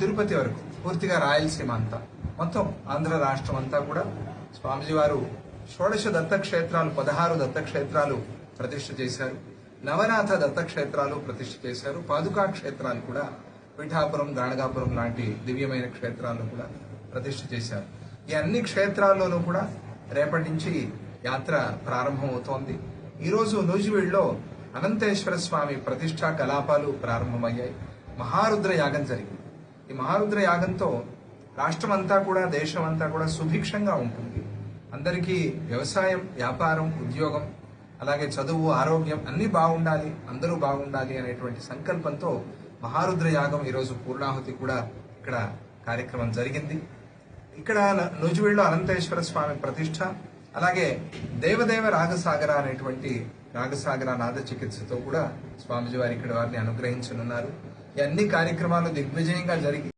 తిరుపతి వరకు పూర్తిగా రాయలసీమ అంతా మొత్తం ఆంధ్ర రాష్ట్రం అంతా కూడా స్వామిజీ వారు షోడశ దత్తక్షేత్రాలు 16 దత్తక్షేత్రాలు ప్రతిష్ఠ చేశారు. నవనాథ దత్తక్షేత్రాలు ప్రతిష్ఠ చేశారు. పాదుకా క్షేత్రాలు కూడా పిఠాపురం, గాణగాపురం లాంటి దివ్యమైన క్షేత్రాలను కూడా ప్రతిష్ఠ చేశారు. ఈ అన్ని క్షేత్రాల్లోనూ కూడా రేపటి నుంచి యాత్ర ప్రారంభమవుతోంది. ఈరోజు నూజివీడులో అనంతేశ్వర స్వామి ప్రతిష్ఠా కలాపాలు ప్రారంభమయ్యాయి. మహారుద్ర యాగం జరిగింది. ఈ మహారుద్ర యాగంతో రాష్ట్రం అంతా కూడా, దేశం అంతా కూడా సుభిక్షంగా ఉంటుంది. అందరికీ వ్యవసాయం, వ్యాపారం, ఉద్యోగం, అలాగే చదువు, ఆరోగ్యం అన్ని బాగుండాలి, అందరూ బాగుండాలి అనేటువంటి సంకల్పంతో మహారుద్ర యాగం ఈరోజు పూర్ణాహుతి కూడా ఇక్కడ కార్యక్రమం జరిగింది. ఇక్కడ నూజివీడులో అనంతేశ్వర స్వామి ప్రతిష్ఠ, అలాగే దేవదేవ రాగసాగర అనేటువంటి రాగసాగర నాద చికిత్సతో కూడా స్వామిజీ వారి ఇక్కడ వారిని అనుగ్రహించనున్నారు. ఈ అన్ని కార్యక్రమాలు దిగ్విజయంగా జరిగి